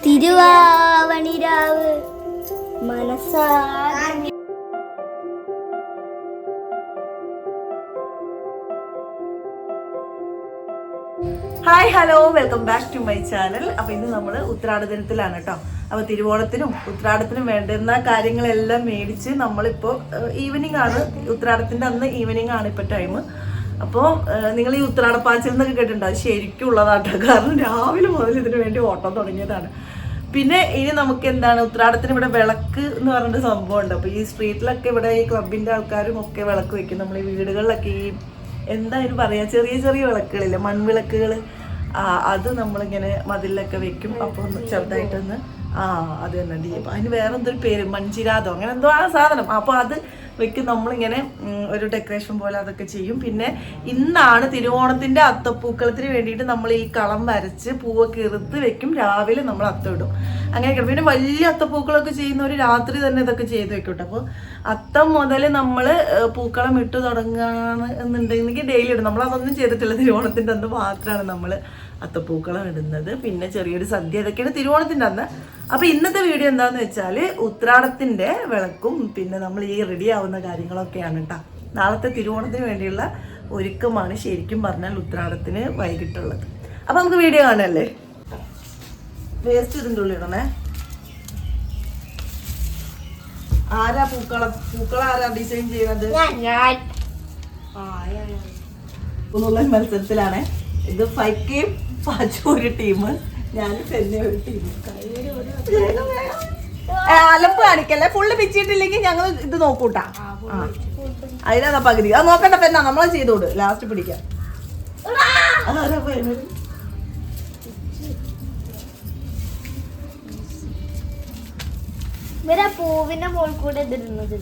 തിരുവാവണിരാവ് മനസ്സാ. Hi hello welcome back to my channel. അപ്പൊ ഇന്ന് നമ്മള് ഉത്രാട ദിനത്തിലാണ് കേട്ടോ. അപ്പൊ തിരുവോണത്തിനും ഉത്രാടത്തിനും വേണ്ടുന്ന കാര്യങ്ങളെല്ലാം മേടിച്ച് നമ്മളിപ്പോ ഈവനിങ് ആണ്, ഉത്രാടത്തിന്റെ അന്ന് ഈവനിങ് ആണ് ഇപ്പൊ ടൈം. അപ്പോൾ നിങ്ങൾ ഈ ഉത്രാടപ്പാച്ചിൽ എന്നൊക്കെ കേട്ടിട്ടുണ്ടാവും, ശരിക്കും ഉള്ളതാട്ടോ. കാരണം രാവിലെ മുതൽ ഇതിനു വേണ്ടി ഓട്ടം തുടങ്ങിയതാണ്. പിന്നെ ഇനി നമുക്ക് എന്താണ്, ഉത്രാടത്തിന് ഇവിടെ വിളക്ക് എന്ന് പറഞ്ഞൊരു സംഭവം ഉണ്ട്. അപ്പോൾ ഈ സ്ട്രീറ്റിലൊക്കെ ഇവിടെ ഈ ക്ലബിൻ്റെ ആൾക്കാരും ഒക്കെ വിളക്ക് വെക്കും. നമ്മൾ ഈ വീടുകളിലൊക്കെ ഈ എന്തായാലും പറയാം, ചെറിയ ചെറിയ വിളക്കുകളില്ലേ, മൺവിളക്കുകൾ, അത് നമ്മളിങ്ങനെ മതിലൊക്കെ വെക്കും. അപ്പോൾ ഒന്ന് ചെറുതായിട്ടൊന്ന് അത് തന്നെ ഡീപ്പ്, അതിന് വേറെ എന്തൊരു പേര്, മൺചിരാതോ അങ്ങനെ എന്തോ ആ സാധനം. അപ്പോൾ അത് വെക്കും, നമ്മളിങ്ങനെ ഒരു ഡെക്കറേഷൻ പോലെ അതൊക്കെ ചെയ്യും. പിന്നെ ഇന്നാണ് തിരുവോണത്തിൻ്റെ അത്തപ്പൂക്കളത്തിന് വേണ്ടിയിട്ട് നമ്മൾ ഈ കളം വരച്ച് പൂവൊക്കെ ഇറുത്ത് വെക്കും. രാവിലെ നമ്മൾ അത്തം ഇടും, അങ്ങനെയൊക്കെ. പിന്നെ വലിയ അത്തപ്പൂക്കളൊക്കെ ചെയ്യുന്നവർ രാത്രി തന്നെ ഇതൊക്കെ ചെയ്ത് വെക്കും. അപ്പോൾ അത്തം മുതൽ നമ്മൾ പൂക്കളം ഇട്ട് തുടങ്ങുകയാണ് എന്നുണ്ടെങ്കിൽ ഡെയിലി ഇടും. നമ്മളതൊന്നും ചെയ്തിട്ടില്ല, തിരുവോണത്തിൻ്റെ അന്ന് മാത്രമാണ് നമ്മൾ അത്തപ്പൂക്കളം ഇടുന്നത്. പിന്നെ ചെറിയൊരു സദ്യ, ഇതൊക്കെയാണ് തിരുവോണത്തിൻ്റെ അന്ന്. അപ്പോൾ ഇന്നത്തെ വീഡിയോ എന്താണെന്ന് വെച്ചാൽ ഉത്രാടത്തിൻ്റെ വിളക്കും പിന്നെ നമ്മൾ ഈ റെഡി ആവുന്ന കാര്യങ്ങളൊക്കെയാണ് കേട്ടോ. നാളത്തെ തിരുവോണത്തിന് വേണ്ടിയുള്ള ഒരുക്കമാണ് ശരിക്കും പറഞ്ഞാൽ ഉത്രാടത്തിന് വൈകിട്ടുള്ളത്. അപ്പോൾ നമുക്ക് വീഡിയോ കാണാനല്ലേ. വേസ്റ്റ് ഇതിൻ്റെ ഉള്ളിൽ ഇടണേ. ആരാ പൂക്കളം ആരാ ഡിസൈൻ ചെയ്യുന്നത്? ഒന്നുള്ള മത്സരത്തിലാണ് ഇത്. ഫൈക്കയും പാച്ചു ഒരു ടീം, ഞാനും തന്നെ ഒരു ടീം. അലപ്പ് കാണിക്കല്ലേ, ഫുള്ള് പിച്ചിട്ടില്ലെങ്കിൽ ഞങ്ങൾ ഇത് നോക്കൂട്ടാ. അതിനാ പകുതി അത് നോക്കണ്ട. പെന്നാ നമ്മളെ ചെയ്തോട് ലാസ്റ്റ് പിടിക്കാം. അതാരാ പൂവിന്റെ മോൾ കൂടെ ഇതിരുന്നത്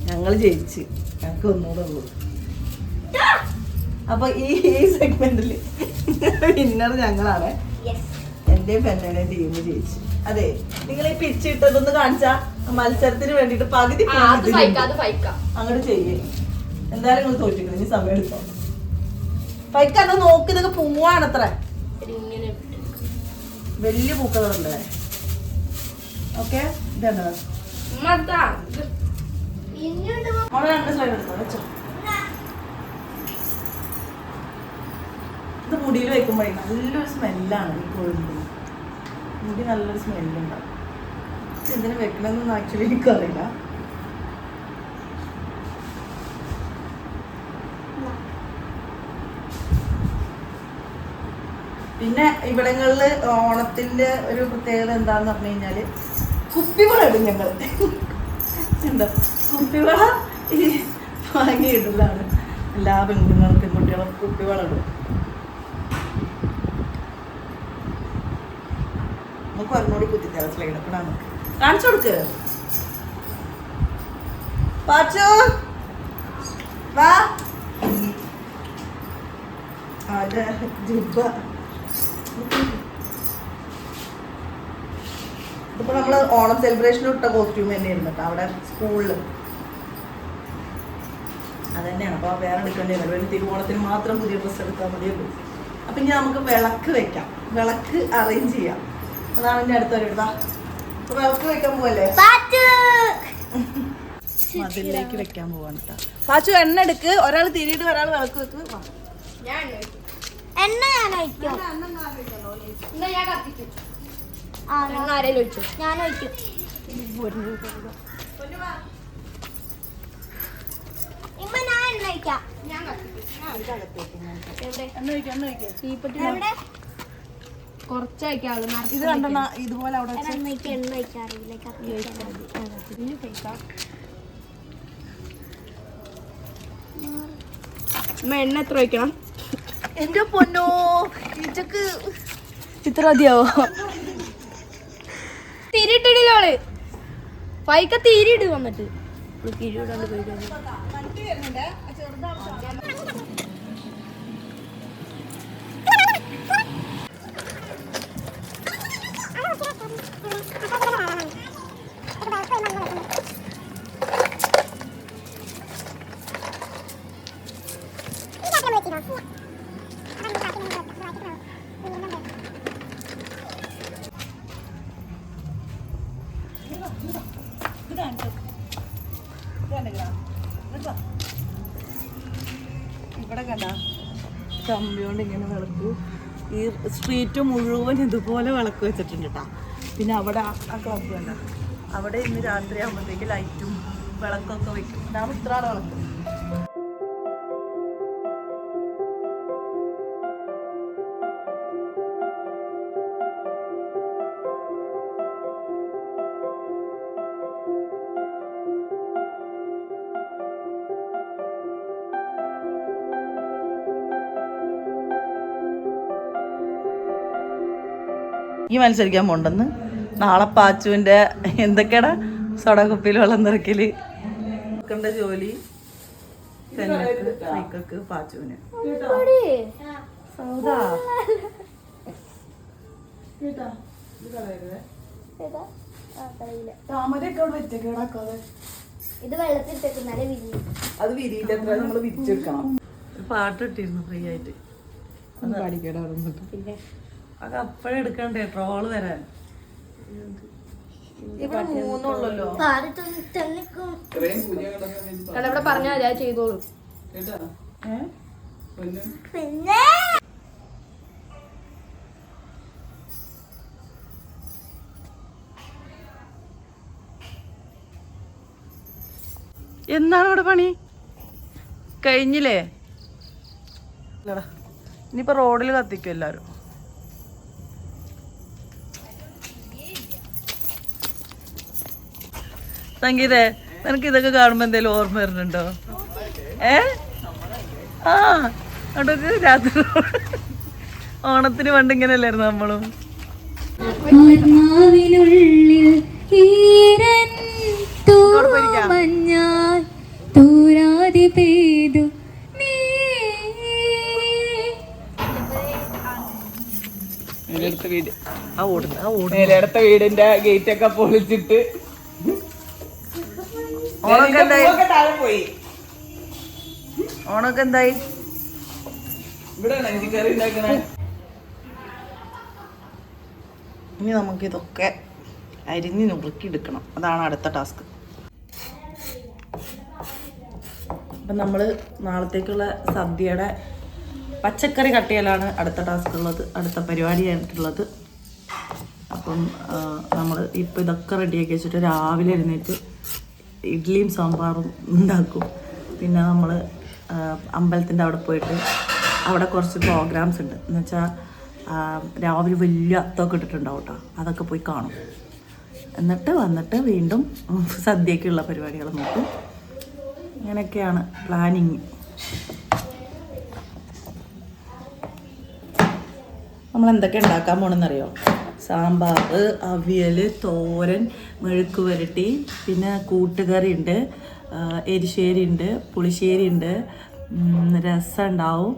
ഞങ്ങൾ ജയിച്ച്, ഞങ്ങൾക്ക് ഒന്നുകൂടെ ഉള്ളൂ. അപ്പൊ ഈ സെഗ്മെന്റില് വിന്നർ ഞങ്ങളാണ്. എന്റെയും പെണ്ണേടെയും ടീം ജയിച്ചു. അതെ, നിങ്ങൾ ഈ പിച്ചിട്ടതൊന്ന് കാണിച്ചാ മത്സരത്തിന് വേണ്ടിട്ട് പകുതി അങ്ങോട്ട് ചെയ്യേ. എന്തായാലും നിങ്ങൾ തോറ്റിക്കണം, ഇനി സമയം എടുത്തോ. പൈക്കാതെ നോക്കി, ഇതൊക്കെ പൂവാണത്ര, വലിയ പൂക്കളുണ്ട്. ഓക്കെ, ഇതാണ് രണ്ട് സൈഡ് എടുത്തോ, വെച്ചോ. ഇത് മുടിയിൽ വെക്കുമ്പോഴേ നല്ലൊരു സ്മെല്ലാണ്. ഈ കോഴിമുടി മുടി നല്ലൊരു സ്മെല്ലുണ്ടാവും. എന്തിനു വെക്കണമെന്നൊന്നും ആക്ച്വലി എനിക്കറിയില്ല. പിന്നെ ഇവിടങ്ങളില് ഓണത്തിന്റെ ഒരു പ്രത്യേകത എന്താന്ന് പറഞ്ഞു കഴിഞ്ഞാല് കുപ്പിവള ഇടും ഞങ്ങൾ. എന്താ കുപ്പിവള ഈ വാങ്ങിയിടുന്നതാണ്. എല്ലാ പെൺകുട്ടികൾക്കും കുട്ടികൾക്കും കുപ്പിവള ഇടും. നമുക്ക് ഒരെണ്ണോടി കുത്തിത്തരാം, സ്ലൈഡ് ഒക്കെ നമുക്ക് കാണിച്ചു കൊടുക്ക്. പാച്ചു വാ. അതെ ജുബ. ഇതിപ്പോ നമ്മള് ഓണം സെലിബ്രേഷൻ ഇട്ട കോസ്റ്റ്യൂം തന്നെയായിരുന്നു കേട്ടോ അവിടെ സ്കൂളില്. അത് തന്നെയാണ്. അപ്പൊ വേറെ എടുക്കേണ്ടി വരും. ഒരു തിരുവോണത്തിന് മാത്രം പുതിയ ഡ്രസ്സ് എടുത്താൽ മതിയല്ലോ. അപ്പൊ ഇനി നമുക്ക് വിളക്ക് വെക്കാം, വിളക്ക് അറേഞ്ച് ചെയ്യാം. അതാണ് എന്റെ അടുത്തൊരു ഇടാ. അപ്പൊ വിളക്ക് വെക്കാൻ പോവല്ലേ, മതിലേക്ക് വെക്കാൻ പോവാണ് കേട്ടോ. പാച്ചു എണ്ണ എടുക്ക്, ഒരാൾ തിരിയിട്ട് ഒരാൾ വിളക്ക് വെക്ക്. കുറച്ചയക്കാളൂ ഇത് കണ്ടെണ്ണ ഇതുപോലെ അവിടെ എണ്ണ എത്ര വയ്ക്കണം? എന്റെ പൊന്നോ, ഇച്ചക്ക് ഇത്ര മതിയാവോ? തിരിയിട്ടിടില്ലോള് പൈക്ക തിരിയിട് വന്നിട്ട് കിഴിയോടാണ്ട് പോയി. ഇവിടെ കണ്ട കമ്പിയോണ്ട് ഇങ്ങനെ വിളക്ക് ഈ സ്ട്രീറ്റ് മുഴുവൻ ഇതുപോലെ വിളക്ക് വെച്ചിട്ടുണ്ട് കേട്ടോ. പിന്നെ അവിടെ ആ കമ്പി കണ്ട അവിടെ ഇന്ന് രാത്രി ആകുമ്പോഴത്തേക്ക് ലൈറ്റും വിളക്കൊക്കെ വെക്കും. ഇതാണ് ഉത്രാട വിളക്ക്. ഈ മത്സരിക്കാൻ പോണ്ടെന്ന് നാളെ പാച്ചുവിൻ്റെ എന്തൊക്കെയാടാ സോഡാക്കുപ്പിയിൽ വെള്ളം നിറയ്ക്കല് ജോലി സൈക്കക്ക് പാച്ചുവിന് താമരയൊക്കെ അവിടെ വെച്ചേക്കാതെ ഇത് വെള്ളത്തിൽ അത് വിരിയില്ല, നമ്മൾ വിരിച്ചെടുക്കണം. ഒരു പാട്ട് ഇട്ടിരുന്നു ഫ്രീ ആയിട്ട്, അത് അപ്പഴേ എടുക്കണ്ടേ ട്രോള് വരാൻ. ഇവിടെ മൂന്നുള്ളല്ലോ. ഇവിടെ പറഞ്ഞാൽ ഞാൻ ചെയ്തോളൂ. പിന്നെ എന്താണ് ഇവിടെ പണി കഴിഞ്ഞില്ലേ? ഇനിയിപ്പോ റോഡിൽ കത്തിക്കും എല്ലാരും. സംഗീതേ, നിനക്ക് ഇതൊക്കെ കാണുമ്പോ എന്തേലും ഓർമ്മ വരുന്നുണ്ടോ? ആ അതൊക്കെ രാത്രി ഓണത്തിന് പണ്ട് ഇങ്ങനെയല്ലായിരുന്നു നമ്മളും. അടുത്ത വീടിന്റെ ഗേറ്റ് ഒക്കെ പൊളിച്ചിട്ട് ഓണൊക്കെ എന്തായി? പോയി. ഓണൊക്കെ എന്തായി? ഇവിടെ കറി ഉണ്ടാക്കണേ. ഇനി നമുക്കിതൊക്കെ അരിഞ്ഞ് നുറുക്കി എടുക്കണം. അതാണ് അടുത്ത ടാസ്ക്. അപ്പം നമ്മൾ നാളത്തേക്കുള്ള സദ്യയുടെ പച്ചക്കറി കട്ട് ചെയ്യലാണ് അടുത്ത ടാസ്ക് ഉള്ളത്, അടുത്ത പരിപാടിയായിട്ടുള്ളത്. അപ്പം നമ്മൾ ഇപ്പം ഇതൊക്കെ റെഡിയാക്കി വെച്ചിട്ട് രാവിലെ എഴുന്നേറ്റ് ഇഡ്ഡലിയും സാമ്പാറും ഉണ്ടാക്കും. പിന്നെ നമ്മൾ അമ്പലത്തിൻ്റെ അവിടെ പോയിട്ട് അവിടെ കുറച്ച് പ്രോഗ്രാംസ് ഉണ്ട്. എന്നുവെച്ചാൽ രാവിലെ വലിയ അത്തമൊക്കെ ഇട്ടിട്ടുണ്ടാവും കേട്ടോ, അതൊക്കെ പോയി കാണും. എന്നിട്ട് വന്നിട്ട് വീണ്ടും സദ്യക്കുള്ള പരിപാടികൾ നോക്കും. ഇങ്ങനെയൊക്കെയാണ് പ്ലാനിങ്. നമ്മൾ എന്തൊക്കെ ഉണ്ടാക്കാൻ പോകണമെന്നറിയോ? സാമ്പാർ, അവിയൽ, തോരൻ, മെഴുക്ക് പുരട്ടി, പിന്നെ കൂട്ടുകറി ഉണ്ട്, എരിശ്ശേരി ഉണ്ട്, പുളിശ്ശേരി ഉണ്ട്, രസം ഉണ്ടാവും,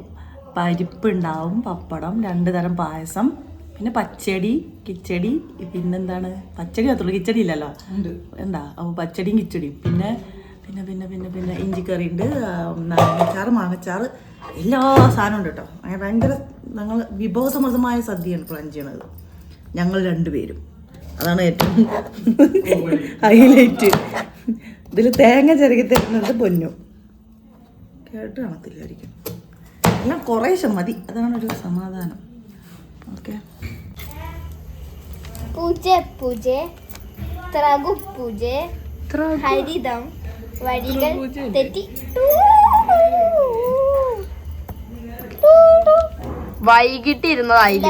പരിപ്പുണ്ടാവും, പപ്പടം, 2 തരം പായസം, പിന്നെ പച്ചടി, കിച്ചടി. പിന്നെന്താണ് പച്ചടി മാത്രമല്ല, കിച്ചടി ഇല്ലല്ലോ, എന്താ അപ്പോൾ പച്ചടിയും കിച്ചടിയും. പിന്നെ പിന്നെ പിന്നെ പിന്നെ പിന്നെ ഇഞ്ചിക്കറി ഉണ്ട്, നാരങ്ങച്ചാറ്, മാങ്ങച്ചാറ്, എല്ലാ സാധനവും ഉണ്ട് കേട്ടോ. ഭയങ്കര ഞങ്ങൾ വിഭവസമൃദ്ധമായ സദ്യയാണ് പ്ലാൻ ചെയ്യണത്, ഞങ്ങൾ 2 പേരും. അതാണ് ഏറ്റവും ഹൈലൈറ്റ്. ഇതിൽ തേങ്ങ ചിരകി തരുന്നത് പൊന്നു കേട്ട് കാണത്തില്ലായിരിക്കും. എല്ലാം കുറേശ്ശെ മതി, അതാണ് ഒരു സമാധാനം. ഓക്കെ. പൂജ പൂജ ത്രഗു പൂജ ഹരിതം വരികൾ തെറ്റി വൈകിട്ട് ഇരുന്നതായില്ല.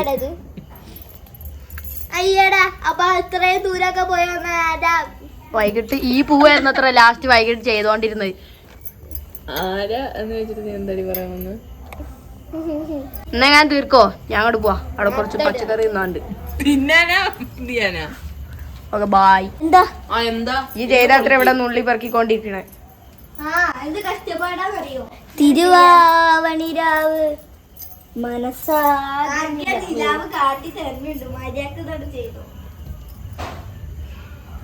അയ്യടാ, അപ്പൊ ഇത്രയും ദൂരൊക്കെ പോയി വൈകിട്ട് ഈ പൂവായിരുന്നു അത്ര ലാസ്റ്റ് വൈകിട്ട് ചെയ്തോണ്ടിരുന്നത്. ആരാ എന്ന് വെച്ചിട്ട് നീ എന്താടി പറയാമെന്ന്? എന്നാ ഞാൻ തീർക്കോ, ഞാൻ അങ്ങോട്ട് പോവാ. അവിടെ കുറച്ച് പച്ചക്കറി തിന്നാണ്ട്. തിന്നാനാ? Okay, bye. എന്താ ഈ ജയരാത്രി ഇവിടെ നുള്ളി പെറുക്കിക്കൊണ്ടിരിക്കണേ. തിരുവാവണിരാവ്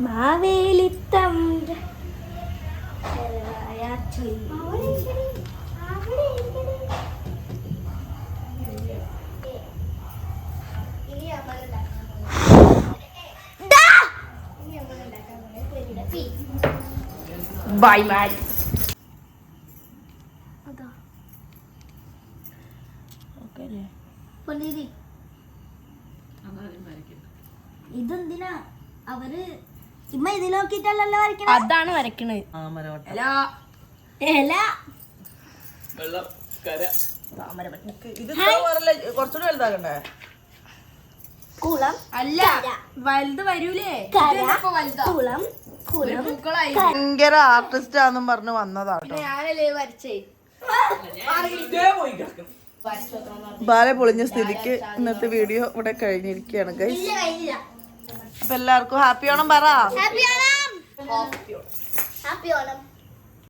മാവേലിത്തം ബൈ ബൈ. ഇതെന്തിനാ അവര് ഇമ്മ ഇതിൽ നോക്കിട്ടല്ലല്ലോ വരയ്ക്കണേ. അതാണ് വരക്കണത്. ഇല ഇത് കുറച്ചുകൂടി വലുതാകണ്ടേ? കുളം അല്ല വലുത് വരൂലേ? കുളം കുളം ഭയങ്കര ആർട്ടിസ്റ്റ് ആണെന്നും പറഞ്ഞ് വന്നതാട്ടോ. ഞാനല്ലേ വരച്ചേ. ബാല പൊളിഞ്ഞ സ്ഥിതിക്ക് ഇന്നത്തെ വീഡിയോ ഇവിടെ കഴിഞ്ഞിരിക്കുകയാണ് ഗൈസ്. അപ്പൊ എല്ലാവർക്കും ഹാപ്പി ഓണം പറ. ഹാപ്പി ഓണം. ഹാപ്പി ഓണം.